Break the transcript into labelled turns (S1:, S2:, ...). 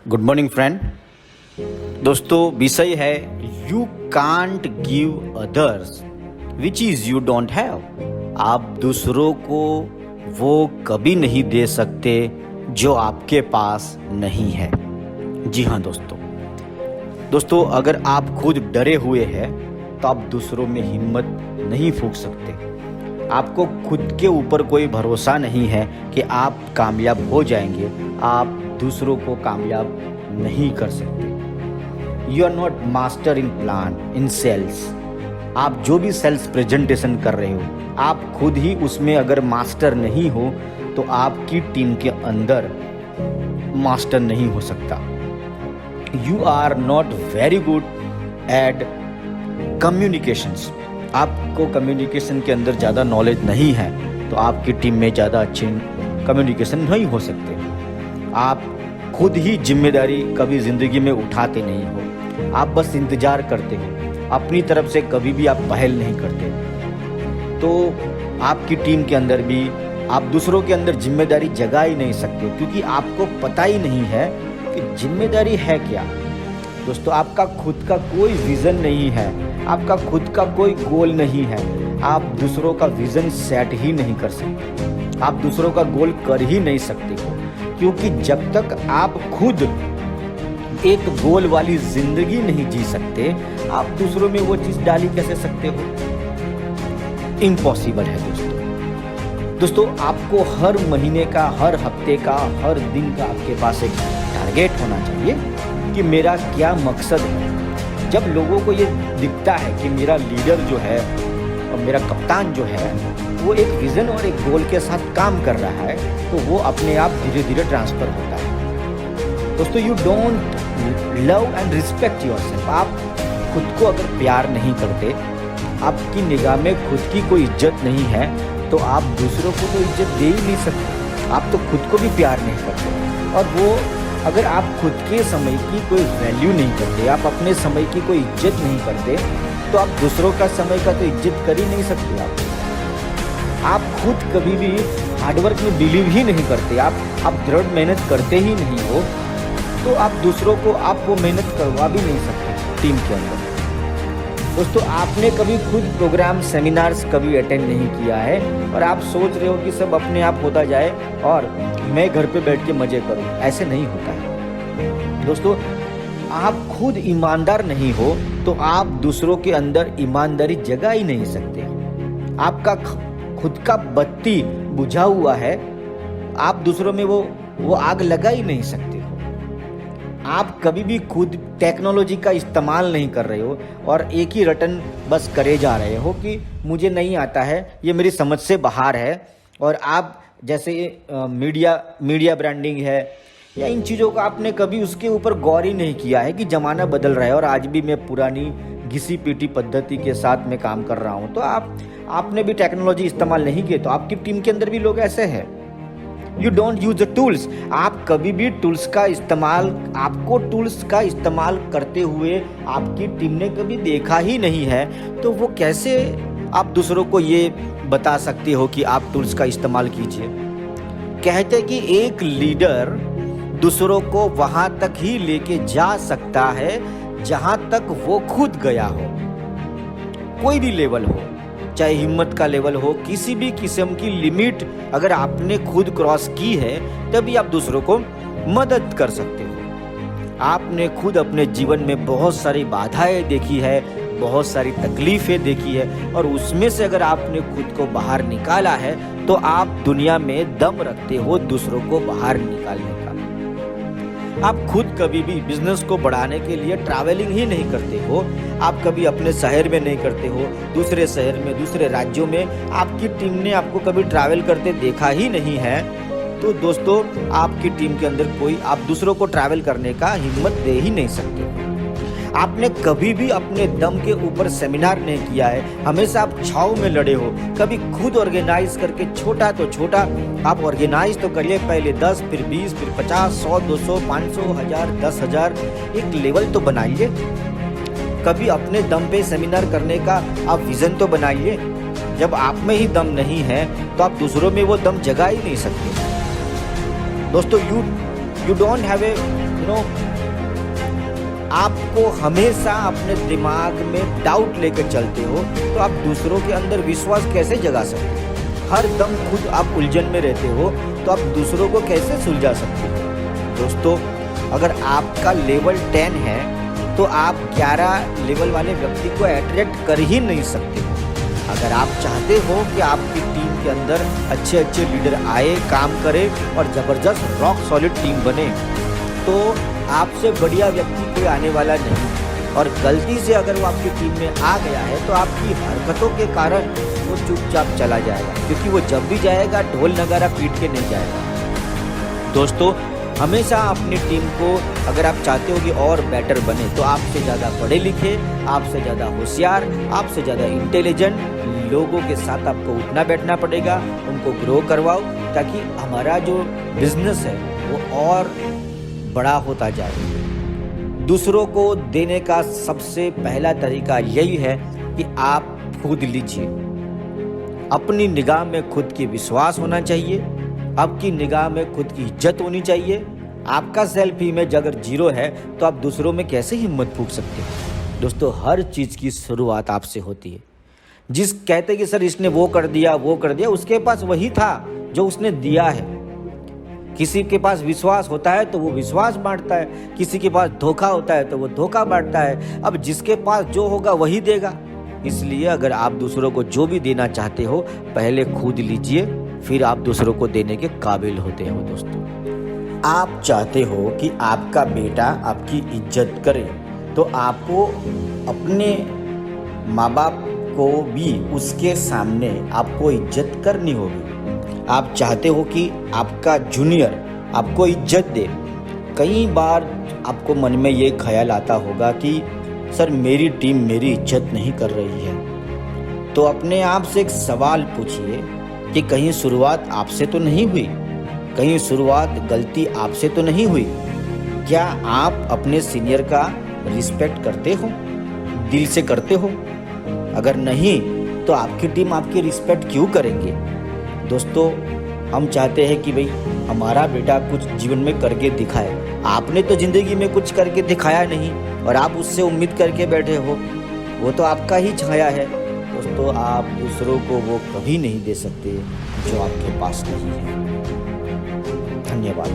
S1: Good morning friend. दोस्तों विषय है you can't give others which is you don't have. आप दूसरों को वो कभी नहीं दे सकते जो आपके पास नहीं है। जी हाँ दोस्तों अगर आप खुद डरे हुए हैं तो आप दूसरों में हिम्मत नहीं फूंक सकते। आपको खुद के ऊपर कोई भरोसा नहीं है कि आप कामयाब हो जाएंगे, आप दूसरों को कामयाब नहीं कर सकते। You are not master in plan in sales. आप जो भी सेल्स प्रेजेंटेशन कर रहे हो, आप खुद ही उसमें अगर मास्टर नहीं हो तो आपकी टीम के अंदर मास्टर नहीं हो सकता। You are not very good at communications. आपको कम्युनिकेशन के अंदर ज़्यादा नॉलेज नहीं है तो आपकी टीम में ज़्यादा अच्छे कम्युनिकेशन नहीं हो सकते। आप खुद ही जिम्मेदारी कभी ज़िंदगी में उठाते नहीं हो, आप बस इंतज़ार करते हो, अपनी तरफ से कभी भी आप पहल नहीं करते। तो आपकी टीम के अंदर भी आप दूसरों के अंदर जिम्मेदारी जगा ही नहीं सकते, क्योंकि आपको पता ही नहीं है कि जिम्मेदारी है क्या। दोस्तों आपका खुद का कोई विज़न नहीं है, आपका खुद का कोई गोल नहीं है, आप दूसरों का विज़न सेट ही नहीं कर सकते, आप दूसरों का गोल कर ही नहीं सकते हो। क्योंकि जब तक आप खुद एक गोल वाली जिंदगी नहीं जी सकते, आप दूसरों में वो चीज़ डाली कैसे सकते हो? इम्पॉसिबल है दोस्तों आपको हर महीने का, हर हफ्ते का, हर दिन का आपके पास एक टारगेट होना चाहिए कि मेरा क्या मकसद है। जब लोगों को ये दिखता है कि मेरा लीडर जो है और मेरा कप्तान जो है वो एक विज़न और एक गोल के साथ काम कर रहा है, तो वो अपने आप धीरे धीरे ट्रांसफ़र होता है। दोस्तों you don't love and respect yourself. आप खुद को अगर प्यार नहीं करते, आपकी निगाह में खुद की कोई इज्जत नहीं है, तो आप दूसरों को तो इज्जत दे ही नहीं सकते। आप तो खुद को भी प्यार नहीं करते, और वो अगर आप खुद के समय की कोई वैल्यू नहीं करते, आप अपने समय की कोई इज्जत नहीं करते, तो आप दूसरों का समय का तो इज्जत कर ही नहीं सकते। आप खुद कभी भी हार्डवर्क में बिलीव ही नहीं करते, आप दृढ़ मेहनत करते ही नहीं हो, तो आप दूसरों को आप वो मेहनत करवा भी नहीं सकते टीम के अंदर। दोस्तों आपने कभी खुद प्रोग्राम सेमिनार्स कभी अटेंड नहीं किया है और आप सोच रहे हो कि सब अपने आप होता जाए और मैं घर पे बैठ के मजे करूं, ऐसे नहीं होता है। दोस्तों आप खुद ईमानदार नहीं हो तो आप दूसरों के अंदर ईमानदारी जगा ही नहीं सकते। आपका खुद का बत्ती बुझा हुआ है, आप दूसरों में वो आग लगा ही नहीं सकते हो। आप कभी भी खुद टेक्नोलॉजी का इस्तेमाल नहीं कर रहे हो और एक ही रटन बस करे जा रहे हो कि मुझे नहीं आता है, ये मेरी समझ से बाहर है। और आप जैसे मीडिया ब्रांडिंग है या इन चीज़ों का आपने कभी उसके ऊपर गौर ही नहीं किया है कि ज़माना बदल रहा है और आज भी मैं पुरानी घिसी पीटी पद्धति के साथ में काम कर रहा हूँ। तो आपने भी टेक्नोलॉजी इस्तेमाल नहीं किए, तो आपकी टीम के अंदर भी लोग ऐसे हैं। You don't use the tools. आप कभी भी आपको टूल्स का इस्तेमाल करते हुए आपकी टीम ने कभी देखा ही नहीं है, तो वो कैसे आप दूसरों को ये बता सकते हो कि आप टूल्स का इस्तेमाल कीजिए। कहते कि एक लीडर दूसरों को वहां तक ही लेके जा सकता है जहां तक वो खुद गया हो। कोई भी लेवल हो, चाहे हिम्मत का लेवल हो, किसी भी किस्म की लिमिट अगर आपने खुद क्रॉस की है तभी आप दूसरों को मदद कर सकते हो। आपने खुद अपने जीवन में बहुत सारी बाधाएं देखी है, बहुत सारी तकलीफें देखी है, और उसमें से अगर आपने खुद को बाहर निकाला है तो आप दुनिया में दम रखते हो दूसरों को बाहर निकालने का। आप खुद कभी भी बिजनेस को बढ़ाने के लिए ट्रैवलिंग ही नहीं करते हो, आप कभी अपने शहर में नहीं करते हो, दूसरे शहर में, दूसरे राज्यों में आपकी टीम ने आपको कभी ट्रैवल करते देखा ही नहीं है, तो दोस्तों आपकी टीम के अंदर आप दूसरों को ट्रैवल करने का हिम्मत दे ही नहीं सकते। आपने कभी भी अपने दम के ऊपर सेमिनार नहीं किया है, हमेशा आप छाव में लड़े हो। कभी खुद ऑर्गेनाइज करके छोटा तो छोटा आप ऑर्गेनाइज तो करिए, पहले 10, फिर 20, फिर 50, 100, 200, 500, 1000, 10,000 एक लेवल तो बनाइए। कभी अपने दम पे सेमिनार करने का आप विज़न तो बनाइए। जब आप में ही दम नहीं है तो आप दूसरों में वो दम जगा ही नहीं सकते। दोस्तों you don't have a no आपको हमेशा अपने दिमाग में डाउट लेकर चलते हो तो आप दूसरों के अंदर विश्वास कैसे जगा सकते हो? हर दम खुद आप उलझन में रहते हो तो आप दूसरों को कैसे सुलझा सकते हो? दोस्तों, अगर आपका लेवल 10 है तो आप 11 लेवल वाले व्यक्ति को अट्रैक्ट कर ही नहीं सकते हो। अगर आप चाहते हो कि आपकी टीम के अंदर अच्छे अच्छे लीडर आए, काम करे और ज़बरदस्त रॉक सॉलिड टीम बने, तो आपसे बढ़िया व्यक्ति कोई आने वाला नहीं। और गलती से अगर वो आपकी टीम में आ गया है तो आपकी हरकतों के कारण वो चुपचाप चला जाएगा, क्योंकि वो जब भी जाएगा ढोल नगारा पीट के नहीं जाएगा। दोस्तों, हमेशा अपनी टीम को अगर आप चाहते हो कि और बेटर बने तो आपसे ज़्यादा पढ़े लिखे, आपसे ज़्यादा होशियार, आपसे ज़्यादा इंटेलिजेंट लोगों के साथ आपको उठना बैठना पड़ेगा, उनको ग्रो करवाओ, ताकि हमारा जो बिजनेस है वो और बड़ा होता जाए। दूसरों को देने का सबसे पहला तरीका यही है कि आप खुद लीजिए। अपनी निगाह में खुद की विश्वास होना चाहिए, आपकी निगाह में खुद की इज्जत होनी चाहिए। आपका सेल्फ इमेज अगर 0 है तो आप दूसरों में कैसे हिम्मत फूंक सकते हैं? दोस्तों, हर चीज़ की शुरुआत आपसे होती है। जिस कहते कि सर इसने वो कर दिया, उसके पास वही था जो उसने दिया है। किसी के पास विश्वास होता है तो वो विश्वास बांटता है, किसी के पास धोखा होता है तो वो धोखा बांटता है। अब जिसके पास जो होगा वही देगा। इसलिए अगर आप दूसरों को जो भी देना चाहते हो, पहले खुद लीजिए, फिर आप दूसरों को देने के काबिल होते हो। दोस्तों, आप चाहते हो कि आपका बेटा आपकी इज्जत करे, तो आपको अपने माँ बाप को भी उसके सामने आपको इज्जत करनी होगी। आप चाहते हो कि आपका जूनियर आपको इज्जत दे। कई बार आपको मन में ये ख्याल आता होगा कि सर मेरी टीम मेरी इज्जत नहीं कर रही है। तो अपने आप से एक सवाल पूछिए कि कहीं शुरुआत आपसे तो नहीं हुई, कहीं शुरुआत गलती आपसे तो नहीं हुई? क्या आप अपने सीनियर का रिस्पेक्ट करते हो, दिल से करते हो? अगर नहीं तो आपकी टीम आपकी रिस्पेक्ट क्यों करेंगे? दोस्तों, हम चाहते हैं कि भाई हमारा बेटा कुछ जीवन में करके दिखाए। आपने तो ज़िंदगी में कुछ करके दिखाया नहीं और आप उससे उम्मीद करके बैठे हो, वो तो आपका ही छाया है। दोस्तों, आप दूसरों को वो कभी नहीं दे सकते जो आपके पास नहीं है। धन्यवाद।